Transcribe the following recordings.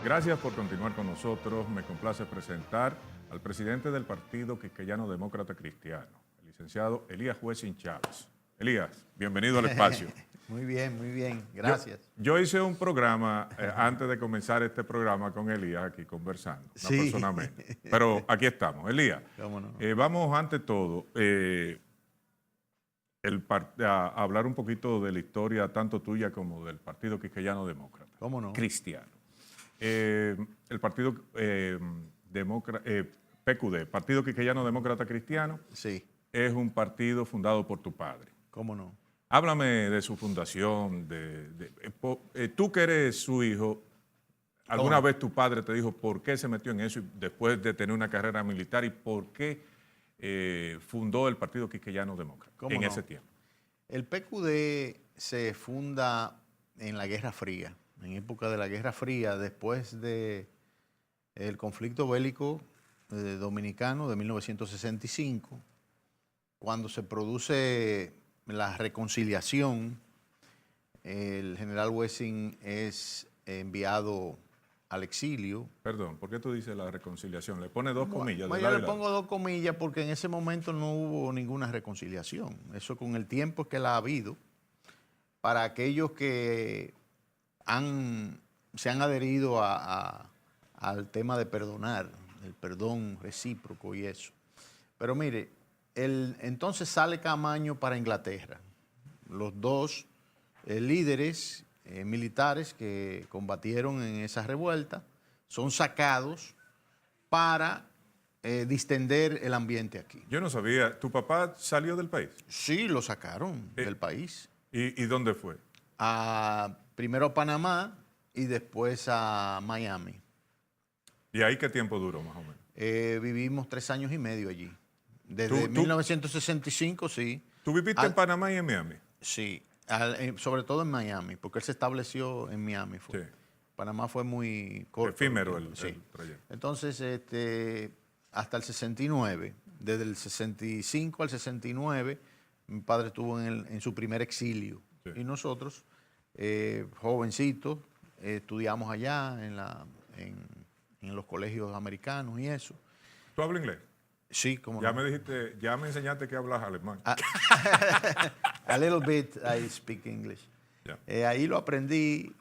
Gracias por continuar con nosotros. Me complace presentar al presidente del Partido Quisqueyano Demócrata Cristiano, el licenciado Elías Juezín Chávez. Elías, bienvenido al espacio. Muy bien, gracias. Yo hice un programa antes de comenzar este programa con Elías aquí conversando, una persona menos. Pero aquí estamos. Elías, ¿Cómo no? vamos ante todo a hablar un poquito de la historia tanto tuya como del Partido Quisqueyano Demócrata. ¿Cómo no? Cristiano. El Partido PQD, Partido Quisqueyano Demócrata Cristiano, Sí. es un partido fundado por tu padre. ¿Cómo no? Háblame de su fundación, tú que eres su hijo, ¿alguna vez tu padre te dijo por qué se metió en eso después de tener una carrera militar y por qué fundó el Partido Quisqueyano Demócrata en ese tiempo? El PQD se funda en la Guerra Fría, en época de la Guerra Fría, después del conflicto bélico dominicano de 1965, cuando se produce la reconciliación. El general Wessing es enviado al exilio. Perdón, ¿por qué tú dices la reconciliación? Le pone dos comillas. Yo le pongo dos comillas porque en ese momento no hubo ninguna reconciliación. Eso con el tiempo es que la ha habido. Para aquellos que se han adherido al tema de perdonar, el perdón recíproco y eso. Pero mire, entonces sale Camaño para Inglaterra. Los dos líderes militares que combatieron en esa revuelta son sacados para distender el ambiente aquí. Yo no sabía, ¿tu papá salió del país? Sí, lo sacaron del país. ¿Y dónde fue? Primero a Panamá y después a Miami. ¿Y ahí qué tiempo duró más o menos? Vivimos 3 años y medio allí. Desde 1965, sí. ¿Tú viviste en Panamá y en Miami? Sí, sobre todo en Miami, porque él se estableció en Miami. Sí. Panamá fue muy corto. Efímero el trayecto. Entonces, hasta el 69, desde el 65 al 69, mi padre estuvo en su primer exilio. Sí. Y nosotros, jovencitos, estudiamos allá en los colegios americanos y eso. ¿Tú hablas inglés? Sí, como ya me enseñaste que hablas alemán. A little bit I speak English. Yeah. Ahí lo aprendí.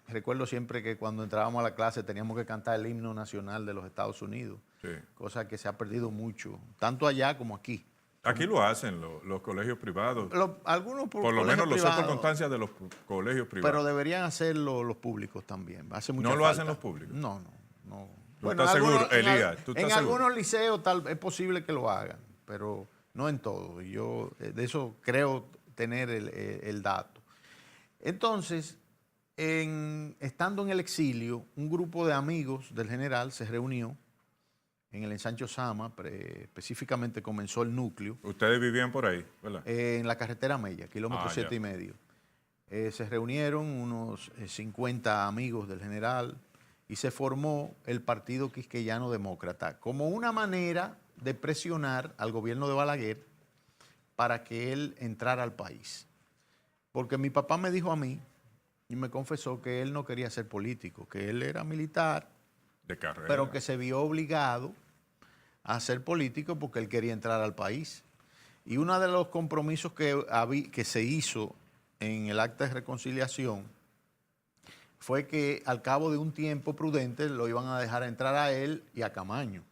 Recuerdo siempre que cuando entrábamos a la clase teníamos que cantar el himno nacional de los Estados Unidos. Sí. Cosa que se ha perdido mucho, tanto allá como aquí. Aquí lo hacen los colegios privados. Algunos por lo menos los sé por constancia de los colegios privados. Pero deberían hacerlo los públicos también. Hace mucha ¿No lo falta. hacen los públicos? No. ¿Tú estás seguro, Elías? En algunos liceos es posible que lo hagan, pero no en todos. Y yo de eso creo tener el dato. Entonces, estando en el exilio, un grupo de amigos del general se reunió en el ensanche Sama, específicamente comenzó el núcleo. ¿Ustedes vivían por ahí, verdad? En la carretera Mella, kilómetro 7,5. Se reunieron unos 50 amigos del general y se formó el Partido Quisqueyano Demócrata como una manera de presionar al gobierno de Balaguer para que él entrara al país. Porque mi papá me dijo a mí y me confesó que él no quería ser político, que él era militar, de carrera, pero que se vio obligado a ser político porque él quería entrar al país. Y uno de los compromisos que se hizo en el acta de reconciliación fue que al cabo de un tiempo prudente lo iban a dejar entrar a él y a Camaño.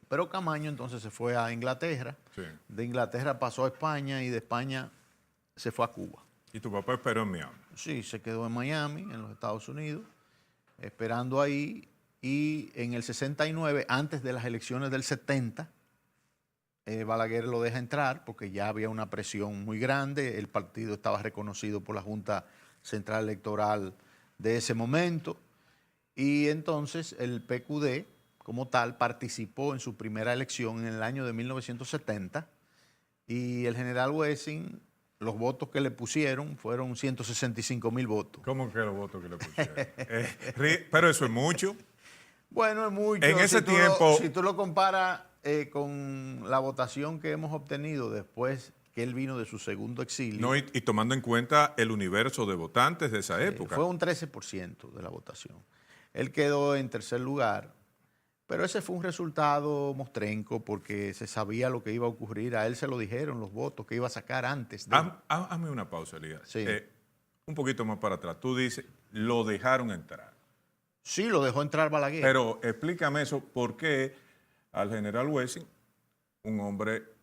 Pero Camaño entonces se fue a Inglaterra, sí. De Inglaterra pasó a España y de España se fue a Cuba. ¿Y tu papá esperó en Miami? Sí, se quedó en Miami, en los Estados Unidos, esperando ahí. Y en el 69, antes de las elecciones del 70, Balaguer lo deja entrar porque ya había una presión muy grande. El partido estaba reconocido por la Junta Central Electoral de ese momento. Y entonces el PQD, como tal, participó en su primera elección en el año de 1970. Y el general Wessing, los votos que le pusieron fueron 165,000 votos. ¿Cómo que los votos que le pusieron? Pero eso es mucho. Bueno, es mucho. En ese tiempo... Si tú lo comparas con la votación que hemos obtenido después que él vino de su segundo exilio. No, y tomando en cuenta el universo de votantes de esa época. Fue un 13% de la votación. Él quedó en tercer lugar, pero ese fue un resultado mostrenco porque se sabía lo que iba a ocurrir. A él se lo dijeron los votos que iba a sacar antes. Hazme una pausa, Elías. Sí. Un poquito más para atrás. Tú dices, lo dejaron entrar. Sí, lo dejó entrar Balaguer. Pero explícame eso, ¿por qué al general Wessing, un hombre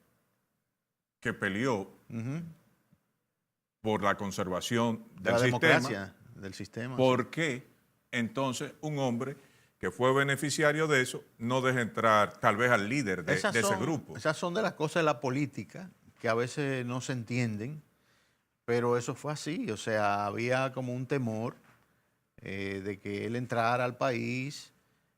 que peleó por la conservación de la democracia, del sistema. ¿Por qué entonces un hombre que fue beneficiario de eso no deja entrar tal vez al líder de ese grupo? Esas son de las cosas de la política que a veces no se entienden, pero eso fue así. O sea, había como un temor de que él entrara al país.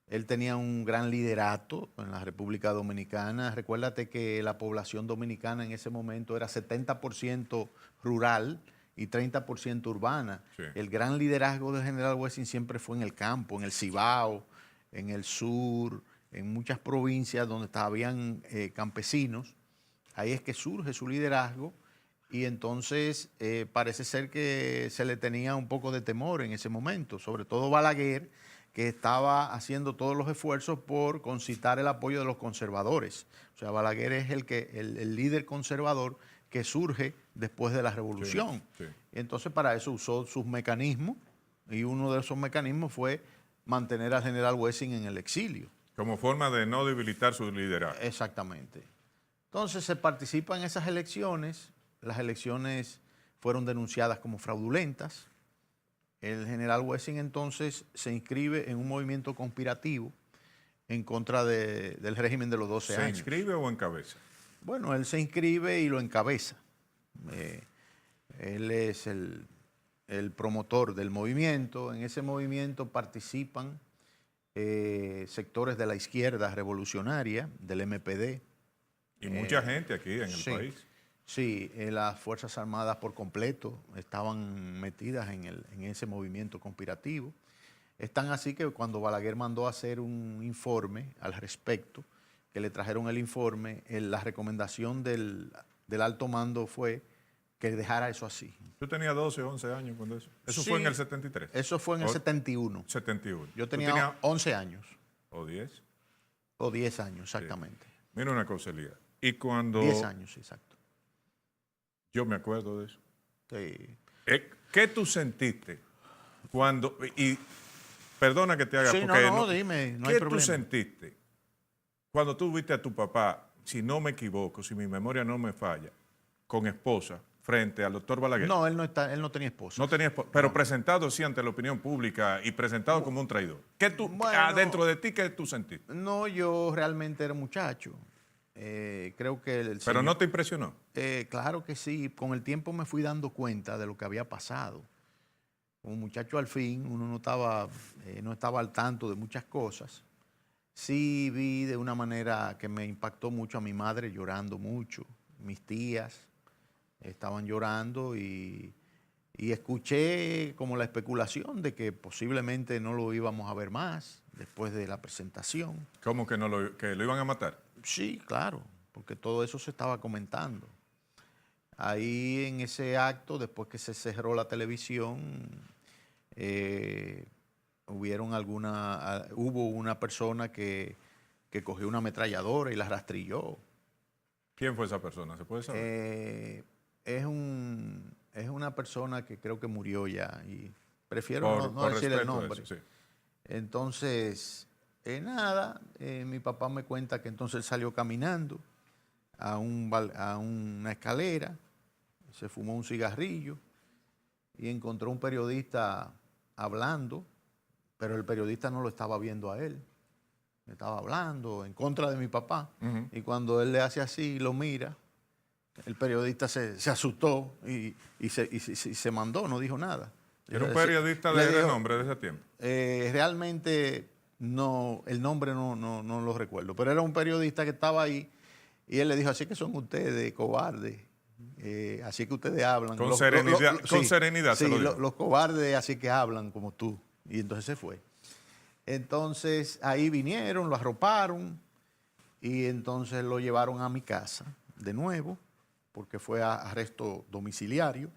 Él tenía un gran liderato en la República Dominicana. Recuérdate que la población dominicana en ese momento era 70% rural y 30% urbana. Sí. El gran liderazgo del general Wessing siempre fue en el campo, en el Cibao, en el sur, en muchas provincias donde habían campesinos. Ahí es que surge su liderazgo y entonces parece ser que se le tenía un poco de temor en ese momento, sobre todo Balaguer, que estaba haciendo todos los esfuerzos por concitar el apoyo de los conservadores. O sea, Balaguer es el líder conservador que surge después de la revolución. Sí, sí. Entonces, para eso usó sus mecanismos, y uno de esos mecanismos fue mantener al general Wessing en el exilio. Como forma de no debilitar su liderazgo. Exactamente. Entonces, se participa en esas elecciones. Las elecciones fueron denunciadas como fraudulentas. El general Wessing entonces se inscribe en un movimiento conspirativo en contra del régimen de los 12 años. ¿Se inscribe o encabeza? Bueno, él se inscribe y lo encabeza. Él es el promotor del movimiento. En ese movimiento participan sectores de la izquierda revolucionaria, del MPD. Y mucha gente aquí en el país. Sí, las Fuerzas Armadas por completo estaban metidas en ese movimiento conspirativo. Es tan así que cuando Balaguer mandó a hacer un informe al respecto, que le trajeron el informe, la recomendación del alto mando fue que dejara eso así. ¿Tú tenías 12 o 11 años cuando eso? ¿Eso Sí, fue en el 73? Eso fue en el 71. 71. Yo tenía 11 años. ¿O 10? O 10 años, exactamente. Sí. Mira una cosa, Elías. Y cuando... 10 años, exacto. Yo me acuerdo de eso. Sí. ¿Qué tú sentiste cuando... Y perdona que te haga... Sí, porque dime, no hay problema. ¿Qué tú sentiste cuando tú viste a tu papá, si no me equivoco, si mi memoria no me falla, con esposa, frente al doctor Balaguer? No, él no tenía esposa. No tenía esposa, pero presentado sí ante la opinión pública y presentado como un traidor. ¿Qué tú, dentro de ti, qué tú sentiste? No, yo realmente era muchacho. Creo que ¿Pero señor, no te impresionó? Claro que sí. Con el tiempo me fui dando cuenta de lo que había pasado. Como muchacho al fin, uno no estaba al tanto de muchas cosas. Sí vi de una manera que me impactó mucho a mi madre llorando mucho. Mis tías estaban llorando y escuché como la especulación de que posiblemente no lo íbamos a ver más después de la presentación. ¿Cómo que que lo iban a matar? Sí, claro, porque todo eso se estaba comentando. Ahí en ese acto, después que se cerró la televisión, hubo una persona que cogió una ametralladora y la rastrilló. ¿Quién fue esa persona? ¿Se puede saber? Es una persona que creo que murió ya y prefiero no decir el nombre. Eso, sí. Entonces, mi papá me cuenta que entonces él salió caminando a una escalera, se fumó un cigarrillo y encontró un periodista hablando, pero el periodista no lo estaba viendo a él. Estaba hablando en contra de mi papá. Y cuando él le hace así y lo mira, el periodista se asustó y se mandó, no dijo nada. ¿Era un periodista de renombre de ese tiempo? Realmente no, el nombre no lo recuerdo, pero era un periodista que estaba ahí y él le dijo, así que son ustedes cobardes, así que ustedes hablan. Con serenidad, sí, se lo dijo. los cobardes así que hablan como tú. Y entonces se fue. Entonces ahí vinieron, lo arroparon y entonces lo llevaron a mi casa de nuevo porque fue arresto domiciliario.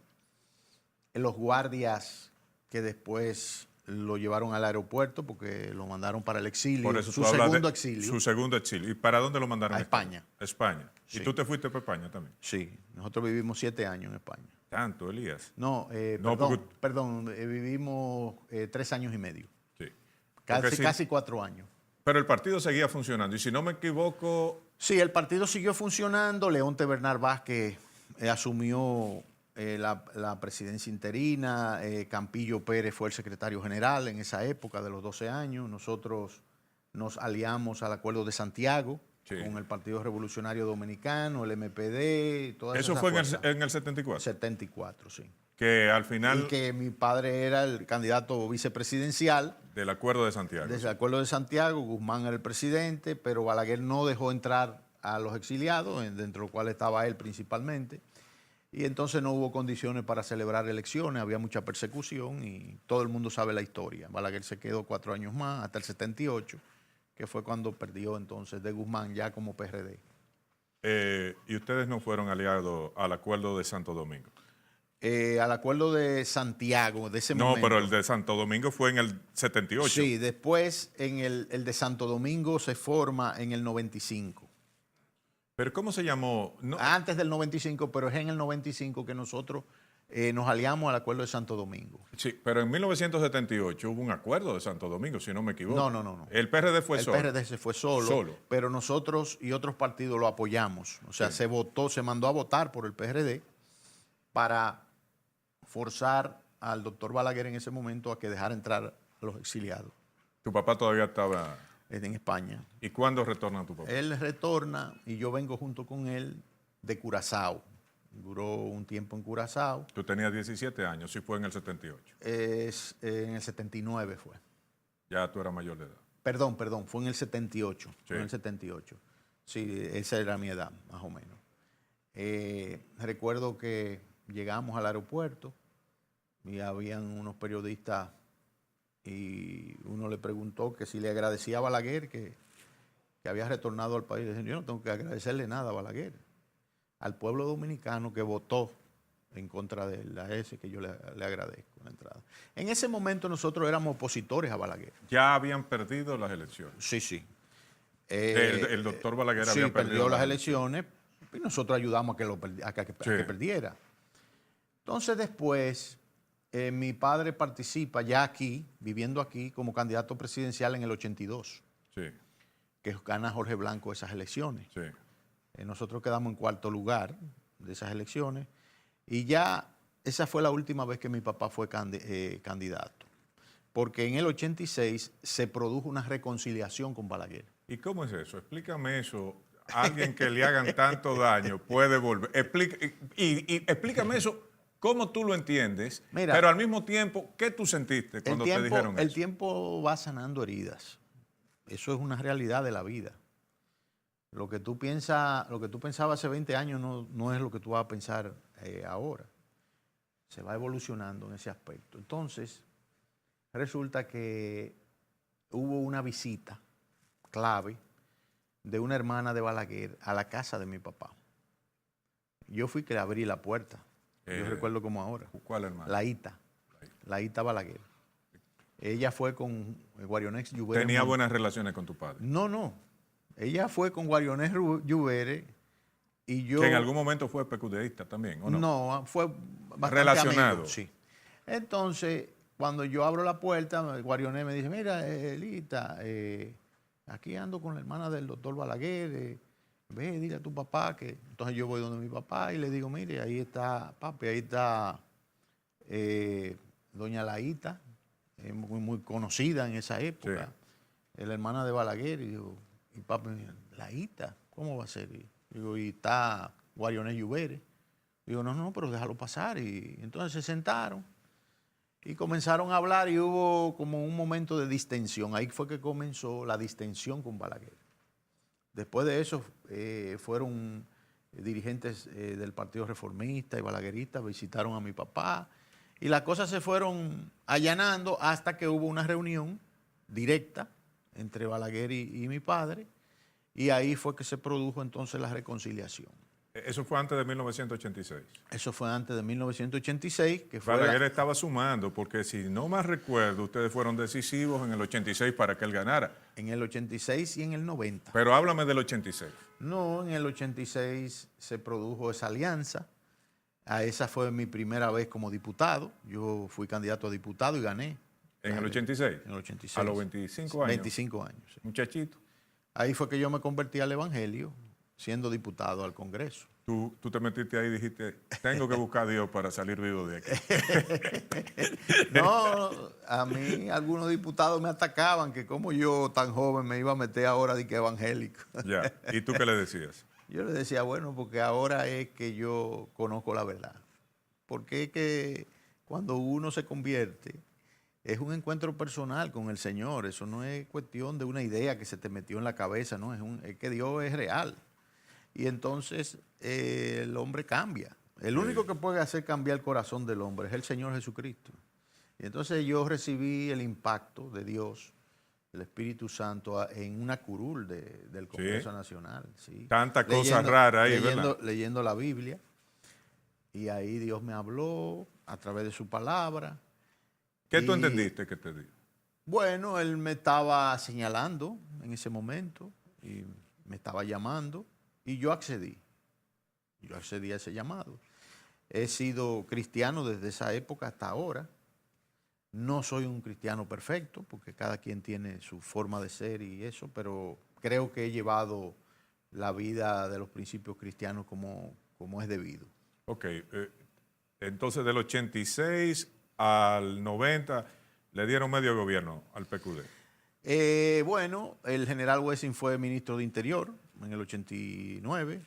Los guardias que después lo llevaron al aeropuerto porque lo mandaron para el exilio. Por eso su tú hablas segundo de exilio. Su segundo exilio. ¿Y para dónde lo mandaron? A España. A España. Sí. ¿Y tú te fuiste para España también? Sí, nosotros vivimos 7 años en España. Tanto, Elías. No, No, perdón, vivimos 3 años y medio. Sí. Casi 4 años. Pero el partido seguía funcionando. Y si no me equivoco... Sí, el partido siguió funcionando. Leonte Bernal Vázquez asumió la presidencia interina. Campillo Pérez fue el secretario general en esa época de los 12 años. Nosotros nos aliamos al Acuerdo de Santiago, sí, con el Partido Revolucionario Dominicano, el MPD, todas ¿Eso fue en el 74? 74, sí. Que al final... Y que mi padre era el candidato vicepresidencial. Del Acuerdo de Santiago. Desde el Acuerdo de Santiago, Guzmán era el presidente, pero Balaguer no dejó entrar a los exiliados, dentro de los cuales estaba él principalmente. Y entonces no hubo condiciones para celebrar elecciones, había mucha persecución y todo el mundo sabe la historia. Balaguer se quedó 4 años más, hasta el 78, que fue cuando perdió entonces de Guzmán ya como PRD. ¿Y ustedes no fueron aliados al Acuerdo de Santo Domingo? Al Acuerdo de Santiago, de ese momento. No, pero el de Santo Domingo fue en el 78. Sí, después en el de Santo Domingo se forma en el 95. ¿Pero cómo se llamó? No. Antes del 95, pero es en el 95 que nosotros nos aliamos al Acuerdo de Santo Domingo. Sí, pero en 1978 hubo un acuerdo de Santo Domingo, si no me equivoco. No. El PRD fue solo. El PRD se fue solo, pero nosotros y otros partidos lo apoyamos. O sea, sí, se mandó a votar por el PRD para forzar al doctor Balaguer en ese momento a que dejara entrar a los exiliados. ¿Tu papá todavía estaba en España? ¿Y cuándo retorna tu papá? Él retorna y yo vengo junto con él de Curazao. Duró un tiempo en Curazao. Tú tenías 17 años, sí fue en el 78. En el 79 fue. Ya tú eras mayor de edad. Perdón, fue en el 78. Sí. Fue en el 78. Sí, esa era mi edad, más o menos. Recuerdo que llegamos al aeropuerto y habían unos periodistas y uno le preguntó que si le agradecía a Balaguer que había retornado al país. Yo no tengo que agradecerle nada a Balaguer. Al pueblo dominicano que votó en contra de él, a ese que yo le agradezco la entrada. En ese momento nosotros éramos opositores a Balaguer. ¿Ya habían perdido las elecciones? Sí. El doctor Balaguer había perdió las elecciones y nosotros ayudamos a que perdiera. Entonces después mi padre participa ya aquí, viviendo aquí, como candidato presidencial en el 82. Sí. Que gana Jorge Blanco esas elecciones. Sí. Nosotros quedamos en 4º lugar de esas elecciones y ya esa fue la última vez que mi papá fue candidato. Porque en el 86 se produjo una reconciliación con Balaguer. ¿Y cómo es eso? Explícame eso. Alguien que le hagan tanto daño puede volver. Explícame eso, cómo tú lo entiendes, mira, pero al mismo tiempo, ¿qué tú sentiste cuando te dijeron eso? El tiempo va sanando heridas. Eso es una realidad de la vida. Lo que tú pensabas hace 20 años no es lo que tú vas a pensar ahora. Se va evolucionando en ese aspecto. Entonces, resulta que hubo una visita clave de una hermana de Balaguer a la casa de mi papá. Yo fui que le abrí la puerta. Yo recuerdo como ahora. ¿Cuál hermana? La Ita Balaguer. Ella fue con Guarionex Lluvere. ¿Tenía buenas relaciones con tu padre? No. Ella fue con Guarionex Lluvere y yo... Que en algún momento fue PQDista también, ¿o no? No, fue bastante relacionado. Amigo, sí. Entonces, cuando yo abro la puerta, Guarionex me dice, mira, Elita, aquí ando con la hermana del doctor Balaguer, ve, dile a tu papá que... Entonces yo voy donde mi papá y le digo, mire, ahí está, papi, ahí está doña Laíta, muy conocida en esa época, sí, la hermana de Balaguer, y digo, y papi, Laíta, ¿cómo va a ser? Y digo, y está Guarionex Lluvere. Digo, no, pero déjalo pasar. Y entonces se sentaron y comenzaron a hablar y hubo como un momento de distensión. Ahí fue que comenzó la distensión con Balaguer. Después de eso fueron dirigentes del Partido Reformista y balagueristas, visitaron a mi papá y las cosas se fueron allanando hasta que hubo una reunión directa entre Balaguer y mi padre y ahí fue que se produjo entonces la reconciliación. Eso fue antes de 1986. Eso fue antes de 1986, que fue Balaguer estaba sumando, porque si no más recuerdo, ustedes fueron decisivos en el 86 para que él ganara. en el 86 y en el 90. Pero háblame del 86. No, en el 86 se produjo esa alianza. Esa fue mi primera vez como diputado. Yo fui candidato a diputado y gané. ¿En el 86? En el 86. A los 25 años. 25 años, sí. Muchachito. Ahí fue que yo me convertí al Evangelio, siendo diputado al Congreso. Tú te metiste ahí y dijiste, tengo que buscar a Dios para salir vivo de aquí. No, a mí algunos diputados me atacaban que como yo tan joven me iba a meter ahora de que evangélico. Ya. ¿Y tú qué le decías? Yo le decía, bueno, porque ahora es que yo conozco la verdad. Porque es que cuando uno se convierte, es un encuentro personal con el Señor. Eso no es cuestión de una idea que se te metió en la cabeza, no, es que Dios es real. Y entonces el hombre cambia. El único que puede hacer cambiar el corazón del hombre es el Señor Jesucristo. Y entonces yo recibí el impacto de Dios, el Espíritu Santo, en una curul del Congreso Nacional. ¿Sí? Tanta cosa rara ahí, ¿verdad? Leyendo la Biblia. Y ahí Dios me habló a través de su palabra. ¿Qué tú entendiste que te dijo? Bueno, Él me estaba señalando en ese momento y me estaba llamando y yo accedí. Yo accedí a ese llamado. He sido cristiano desde esa época hasta ahora. No soy un cristiano perfecto, porque cada quien tiene su forma de ser y eso, pero creo que he llevado la vida de los principios cristianos como es debido. Ok, entonces del 86 al 90 le dieron medio gobierno al PQD. Bueno, el general Wessing fue ministro de Interior en el 89,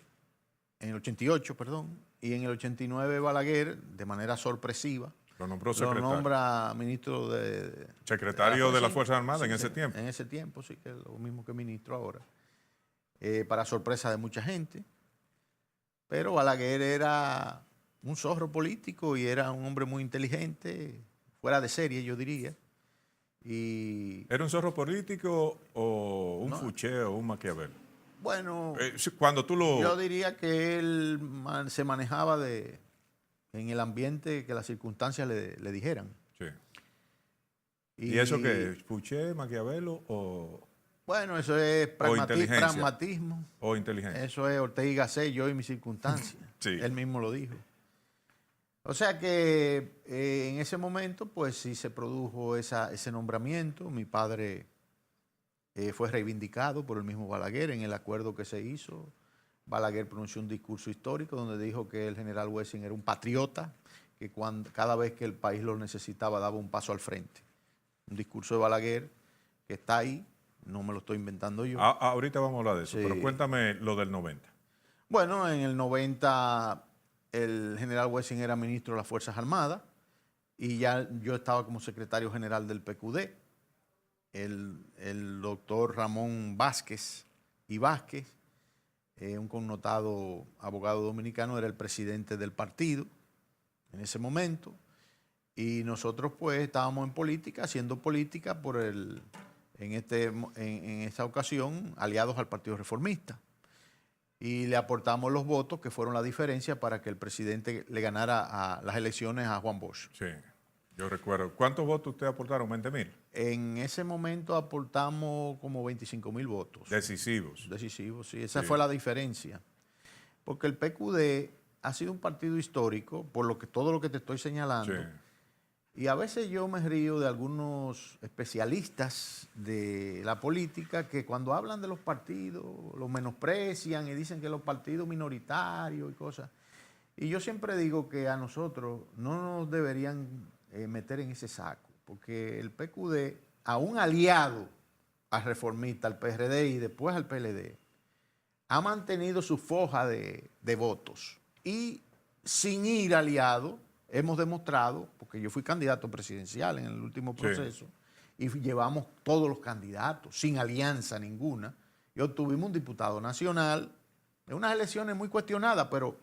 en el 88, perdón, y en el 89 Balaguer, de manera sorpresiva, Lo nombró secretario. lo nombra ministro de... Secretario de las Fuerzas Armadas en ese tiempo. En ese tiempo, sí, que es lo mismo que ministro ahora. Para sorpresa de mucha gente. Pero Balaguer era un zorro político y era un hombre muy inteligente, fuera de serie, yo diría. Y, ¿Era un zorro político o un fucheo o un Maquiavelo? bueno, Cuando tú lo... yo diría que él se manejaba en el ambiente que las circunstancias le dijeran. Sí. ¿Y eso qué es? ¿Fuché, Maquiavelo o...? Bueno, eso es pragmatismo. O inteligencia. Eso es Ortega y Gasset, yo y mis circunstancias. Sí. Él mismo lo dijo. O sea que en ese momento, pues sí se produjo ese nombramiento. Mi padre fue reivindicado por el mismo Balaguer en el acuerdo que se hizo. Balaguer pronunció un discurso histórico donde dijo que el general Wessing era un patriota, que cada vez que el país lo necesitaba daba un paso al frente. Un discurso de Balaguer que está ahí, no me lo estoy inventando yo. Ahorita vamos a hablar de eso, Sí. pero cuéntame lo del 90. Bueno, en el 90 el general Wessing era ministro de las Fuerzas Armadas y ya yo estaba como secretario general del PQD. El doctor Ramón Vázquez y Vázquez, un connotado abogado dominicano, era el presidente del partido en ese momento. Y nosotros pues estábamos en política, haciendo política en esta ocasión aliados al Partido Reformista. Y le aportamos los votos que fueron la diferencia para que el presidente le ganara las elecciones a Juan Bosch. Sí, yo recuerdo. ¿Cuántos votos ustedes aportaron? ¿20,000? En ese momento aportamos como 25,000 votos. Decisivos. Decisivos, sí. Esa Sí. fue la diferencia. Porque el PQD ha sido un partido histórico, por todo lo que te estoy señalando. Sí. Y a veces yo me río de algunos especialistas de la política que cuando hablan de los partidos los menosprecian y dicen que los partidos minoritarios y cosas. Y yo siempre digo que a nosotros no nos deberían meter en ese saco, porque el PQD, aún aliado al reformista, al PRD y después al PLD, ha mantenido su foja de votos. Y sin ir aliado, hemos demostrado, porque yo fui candidato presidencial en el último proceso, y llevamos todos los candidatos, sin alianza ninguna, y obtuvimos un diputado nacional, en unas elecciones muy cuestionadas, pero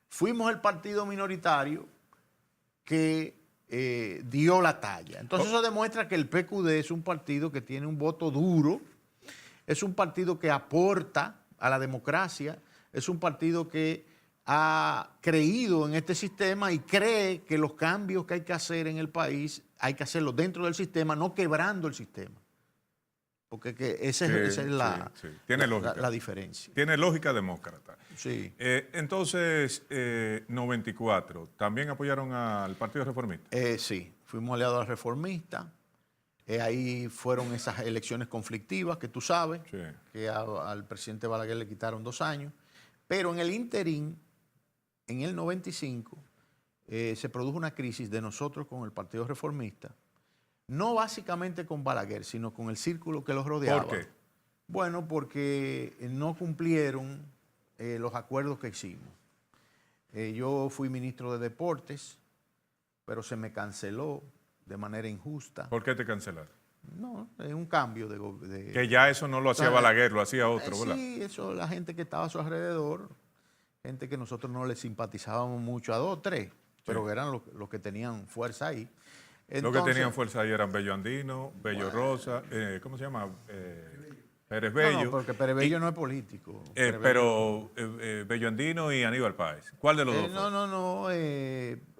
fuimos el partido minoritario que dio la talla. Entonces eso demuestra que el PQD es un partido que tiene un voto duro, es un partido que aporta a la democracia, es un partido que ha creído en este sistema y cree que los cambios que hay que hacer en el país hay que hacerlos dentro del sistema, no quebrando el sistema. Porque esa es la, Tiene lógica. la diferencia. Tiene lógica demócrata. Sí. Entonces, 94, ¿también apoyaron al Partido Reformista? Sí, fuimos aliados al Reformista. Ahí fueron esas elecciones conflictivas que tú sabes, Sí. que al presidente Balaguer le quitaron 2 años. Pero en el interín, en el 95, se produjo una crisis de nosotros con el Partido Reformista. No básicamente con Balaguer, sino con el círculo que los rodeaba. ¿Por qué? Bueno, porque no cumplieron los acuerdos que hicimos. Yo fui ministro de Deportes, pero se me canceló de manera injusta. ¿Por qué te cancelaron? No, es un cambio de... Que ya eso no lo hacía Balaguer, lo hacía otro, ¿verdad? Sí, eso, la gente que estaba a su alrededor, gente que nosotros no le simpatizábamos mucho, a 2 o 3, pero que eran los que tenían fuerza ahí. Los que tenían fuerza ahí eran Bello Andino, Bello Rosa, ¿cómo se llama? Pérez Bello. No, porque Pérez Bello no es político. Pero Bello Andino y Aníbal Páez. ¿Cuál de los dos? No.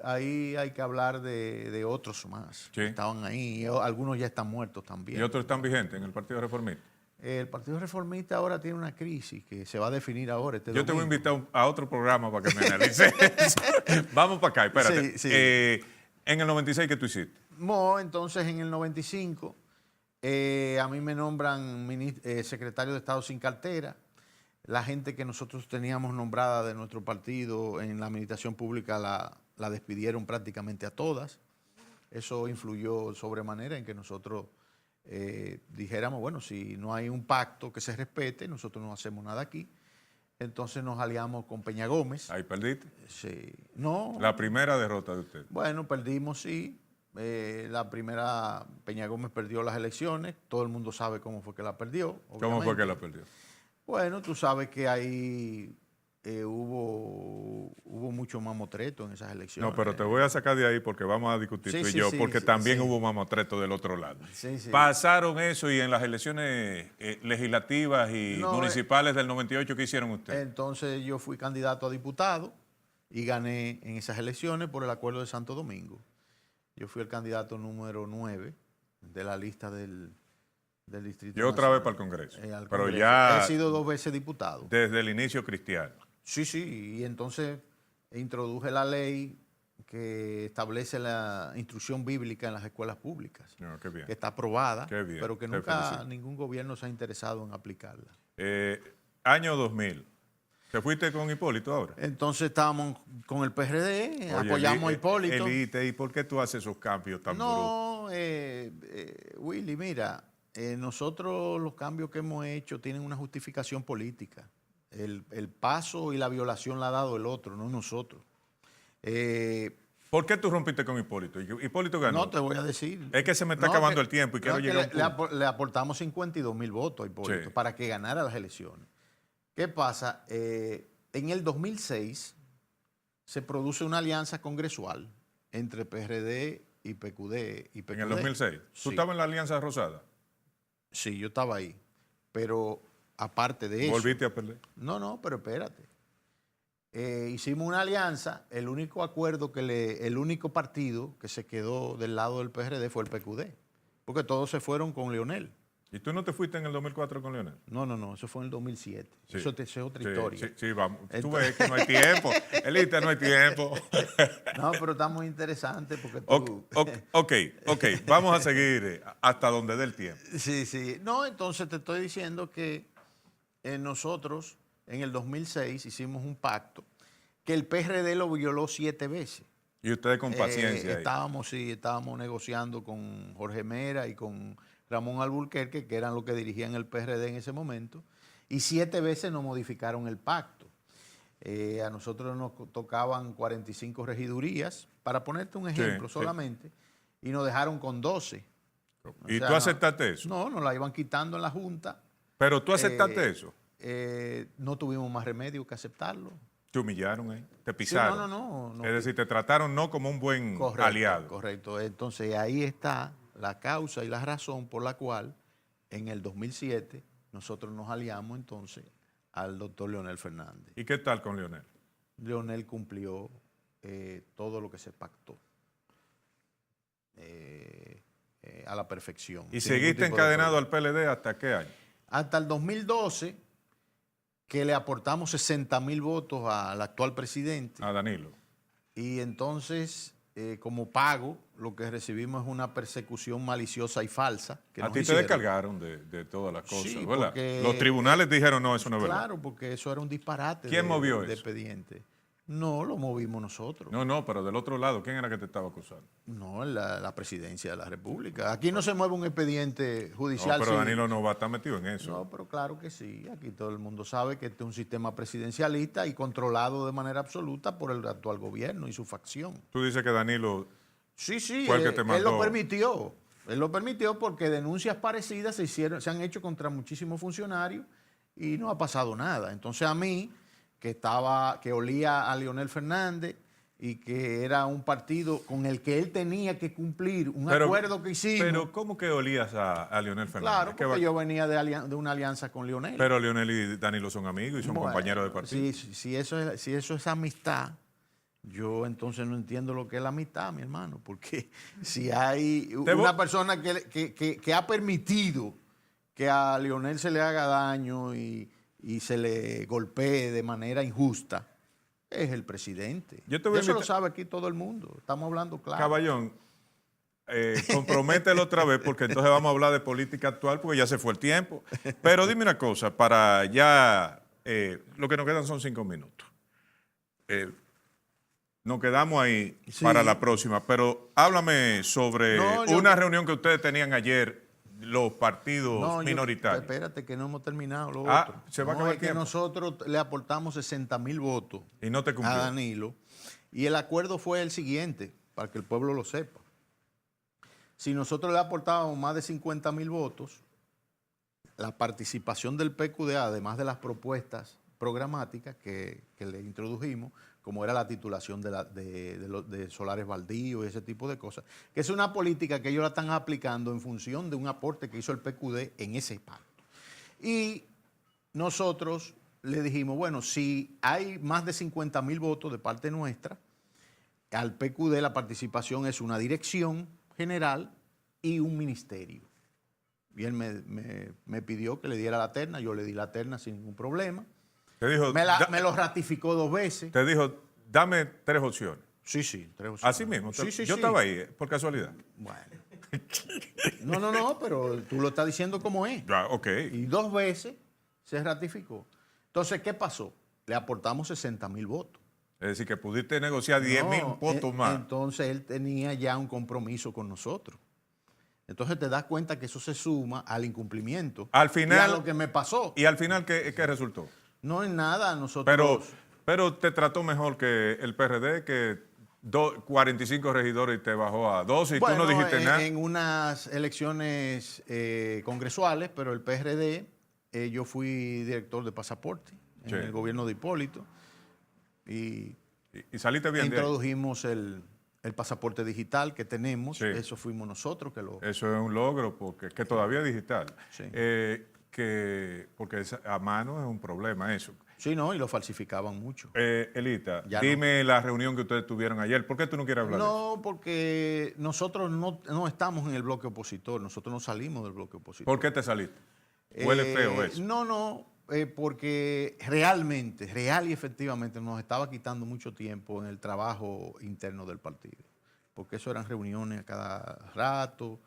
Ahí hay que hablar de otros más que estaban ahí. Algunos ya están muertos también. ¿Y otros están vigentes en el Partido Reformista? El Partido Reformista ahora tiene una crisis que se va a definir ahora. Yo te voy a invitar a otro programa para que me analices eso. Vamos para acá, espérate. Sí. En el 96, ¿qué tú hiciste? Entonces en el 95 a mí me nombran secretario de Estado sin cartera. La gente que nosotros teníamos nombrada de nuestro partido en la administración pública la despidieron prácticamente a todas. Eso influyó sobremanera en que nosotros dijéramos, bueno, si no hay un pacto que se respete, nosotros no hacemos nada aquí. Entonces nos aliamos con Peña Gómez. Ahí perdiste. Sí. No. La primera derrota de usted. Bueno, perdimos, sí. La primera, Peña Gómez perdió las elecciones. Todo el mundo sabe cómo fue que la perdió. Obviamente. ¿Cómo fue que la perdió? Bueno, tú sabes que ahí hubo mucho mamotreto en esas elecciones. No, pero te voy a sacar de ahí porque vamos a discutir tú y yo, porque también hubo mamotreto del otro lado. Sí. Pasaron eso y en las elecciones legislativas y municipales del 98, ¿qué hicieron ustedes? Entonces yo fui candidato a diputado y gané en esas elecciones por el Acuerdo de Santo Domingo. Yo fui el candidato número 9 de la lista del Distrito Yo otra Nacional. vez para el Congreso. Al Pero Congreso. ya... He sido 2 veces diputado. Desde el inicio cristiano. Sí, y entonces introduje la ley que establece la instrucción bíblica en las escuelas públicas, Qué bien. que está aprobada, Qué bien, pero que te nunca felicito. ningún gobierno se ha interesado en aplicarla. Año 2000. ¿Te fuiste con Hipólito ahora? Entonces estábamos con el PRD, apoyamos a Hipólito. Elite, ¿y por qué tú haces esos cambios tan bruscos? No, Willy, mira, nosotros los cambios que hemos hecho tienen una justificación política. El paso y la violación la ha dado el otro, no nosotros. ¿Por qué tú rompiste con Hipólito? Hipólito ganó. No te voy a decir. Es que se me está acabando el tiempo y quiero llegar a un punto. Le aportamos 52,000 votos a Hipólito para que ganara las elecciones. ¿Qué pasa? En el 2006 se produce una alianza congresual entre PRD y PQD. En el 2006. Sí. ¿Tú estabas en la Alianza Rosada? Sí, yo estaba ahí. Pero aparte de eso... ¿Volviste a perder? No, pero espérate. Hicimos una alianza, el único acuerdo el único partido que se quedó del lado del PRD fue el PQD, porque todos se fueron con Leonel. ¿Y tú no te fuiste en el 2004 con Leonel? No, eso fue en el 2007. Sí. Eso es otra historia. Sí, vamos. Tú ves que no hay tiempo. Elita, no hay tiempo. No, pero está muy interesante porque tú... Ok. Vamos a seguir hasta donde dé el tiempo. Sí. No, entonces te estoy diciendo que nosotros en el 2006 hicimos un pacto que el PRD lo violó 7 veces. Y ustedes con paciencia. Estábamos negociando con Jorge Mera y con Ramón Alburquerque, que eran los que dirigían el PRD en ese momento, y 7 veces nos modificaron el pacto. A nosotros nos tocaban 45 regidurías, para ponerte un ejemplo solamente, y nos dejaron con 12. ¿Y tú aceptaste eso? No, nos la iban quitando en la Junta. ¿Pero tú aceptaste eso? No tuvimos más remedio que aceptarlo. Te humillaron ahí, te pisaron. Sí, no. Es decir, te trataron no como un buen aliado. Correcto. Entonces ahí está la causa y la razón por la cual en el 2007 nosotros nos aliamos entonces al doctor Leonel Fernández. ¿Y qué tal con Leonel? Leonel cumplió todo lo que se pactó a la perfección. ¿Y sin ningún seguiste tipo de encadenado problema. al PLD hasta qué año? Hasta el 2012, que le aportamos 60,000 votos al actual presidente. A Danilo. Y entonces, como pago, lo que recibimos es una persecución maliciosa y falsa. Que A nos ti te hicieron. descargaron de todas las cosas, Sí, ¿verdad? porque, Los tribunales dijeron, no, eso no es verdad. Claro, porque eso era un disparate. ¿Quién movió de eso? expediente. No, lo movimos nosotros. No, pero del otro lado, ¿quién era que te estaba acusando? No, la presidencia de la República. Aquí no se mueve un expediente No, judicial. pero sin- Danilo no va a estar metido en eso. No, pero claro que sí. Aquí todo el mundo sabe que este es un sistema presidencialista y controlado de manera absoluta por el actual gobierno y su facción. Tú dices que Danilo... Sí, sí, Fue el que te él mandó. lo permitió. Él lo permitió porque denuncias parecidas se han hecho contra muchísimos funcionarios y no ha pasado nada. Entonces a mí, que olía a Leonel Fernández y que era un partido con el que él tenía que cumplir un acuerdo que hicimos. Pero ¿cómo que olías a Leonel Fernández? Claro, ¿Qué va- porque yo venía de una alianza con Leonel. Pero Leonel y Danilo son amigos y son Bueno, compañeros de partido. si eso es amistad, yo entonces no entiendo lo que es la amistad, mi hermano, porque si hay una persona que ha permitido que a Leonel se le haga daño y se le golpee de manera injusta, es el presidente. Yo te voy a Eso lo invitar- sabe aquí todo el mundo, estamos hablando claro. Caballón, compromételo otra vez porque entonces vamos a hablar de política actual porque ya se fue el tiempo. Pero dime una cosa, para ya, lo que nos quedan son 5 minutos. Nos quedamos ahí Sí. para la próxima, pero háblame sobre No, una reunión que ustedes tenían ayer, los partidos No, minoritarios. Espérate que no hemos terminado lo Ah, otro. se va a No, acabar es el que tiempo. nosotros le aportamos 60,000 votos Y no te a cumplió. Danilo. Y el acuerdo fue el siguiente, para que el pueblo lo sepa. Si nosotros le aportábamos más de 50,000 votos, la participación del PQDA, además de las propuestas programáticas que le introdujimos, como era la titulación de solares baldíos y ese tipo de cosas, que es una política que ellos la están aplicando en función de un aporte que hizo el PQD en ese pacto. Y nosotros le dijimos, bueno, si hay más de 50,000 votos de parte nuestra, al PQD la participación es una dirección general y un ministerio. Y él me pidió que le diera la terna, yo le di la terna sin ningún problema. Te dijo, Me lo ratificó 2 veces. te dijo, dame 3 opciones. Sí, 3 opciones. Así mismo. Sí, sí, yo sí. estaba ahí, por casualidad. Bueno. No, pero tú lo estás diciendo como es. Ya, ok. Y 2 veces se ratificó. Entonces, ¿qué pasó? Le aportamos 60,000 votos. Es decir, que pudiste negociar 10,000 votos más. Entonces, él tenía ya un compromiso con nosotros. Entonces, te das cuenta que eso se suma al incumplimiento. Al final- Y a lo que me pasó. ¿Y al final qué resultó? No es nada, nosotros... Pero te trató mejor que el PRD, que 45 regidores y te bajó a 12 y tú no dijiste nada. En unas elecciones congresuales, pero el PRD, yo fui director de pasaporte en Sí. el gobierno de Hipólito y Y saliste bien de ahí. introdujimos el pasaporte digital que tenemos. Sí. Eso fuimos nosotros que lo... Eso es un logro, porque es que todavía es digital. Sí. Porque a mano es un problema eso. Sí, no, y lo falsificaban mucho. Elita, Ya dime la reunión que ustedes tuvieron ayer. ¿Por qué tú no quieres hablar de eso? No, porque nosotros no estamos en el bloque opositor, nosotros no salimos del bloque opositor. ¿Por qué te saliste? Huele feo eso. No, porque realmente, real y efectivamente nos estaba quitando mucho tiempo en el trabajo interno del partido, porque eso eran reuniones a cada rato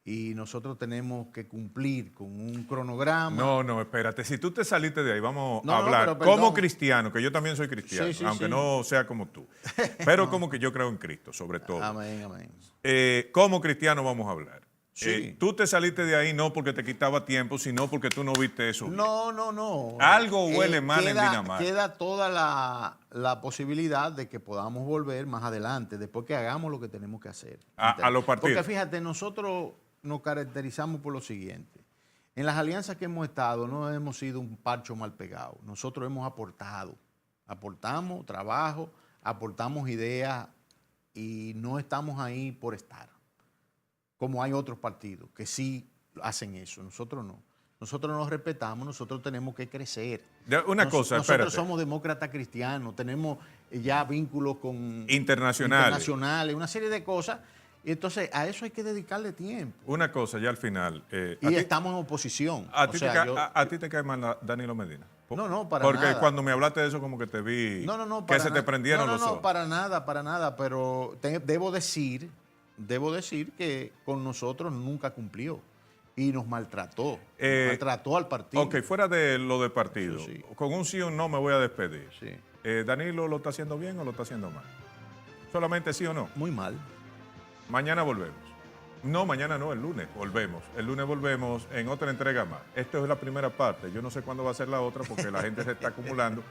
y nosotros tenemos que cumplir con un cronograma. No, espérate. Si tú te saliste de ahí, vamos No, a no, hablar pero perdón. como cristiano, que yo también soy cristiano, Sí, sí, aunque sí. no sea como tú. Pero como que yo creo en Cristo, sobre todo. Amén, amén. Como cristiano vamos a hablar. Sí. Tú te saliste de ahí no porque te quitaba tiempo, sino porque tú no viste eso. No. Algo huele mal en Dinamarca. Queda toda la posibilidad de que podamos volver más adelante, después que hagamos lo que tenemos que hacer. A los partidos. Porque fíjate, nosotros nos caracterizamos por lo siguiente. En las alianzas que hemos estado no hemos sido un parcho mal pegado. Nosotros hemos aportado. Aportamos trabajo, aportamos ideas y no estamos ahí por estar. Como hay otros partidos que sí hacen eso, nosotros no. nosotros nos respetamos, nosotros tenemos que crecer. Una cosa, espérate. Nosotros somos demócratas cristianos, tenemos ya vínculos con internacionales, una serie de cosas. Y entonces a eso hay que dedicarle tiempo. Una cosa, ya al final. Y estamos en oposición. ¿A ti te cae mal Danilo Medina? No, para Porque nada. Porque cuando me hablaste de eso, como que te vi que se te prendieron los ojos. No, para nada. Pero debo decir que con nosotros nunca cumplió. Y nos maltrató. Maltrató al partido. Ok, fuera de lo de partido, Sí. con un sí o no me voy a despedir. Sí. ¿Danilo lo está haciendo bien o lo está haciendo mal? Solamente sí o no. Muy mal. Mañana volvemos. No, mañana no, el lunes volvemos. El lunes volvemos en otra entrega más. Esto es la primera parte. Yo no sé cuándo va a ser la otra porque la gente se está acumulando.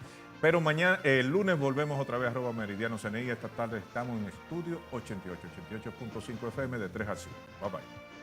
Pero mañana, el lunes volvemos otra vez a @Meridiano CNI. Esta tarde estamos en Estudio 88.5 FM de 3 a 5. Bye bye.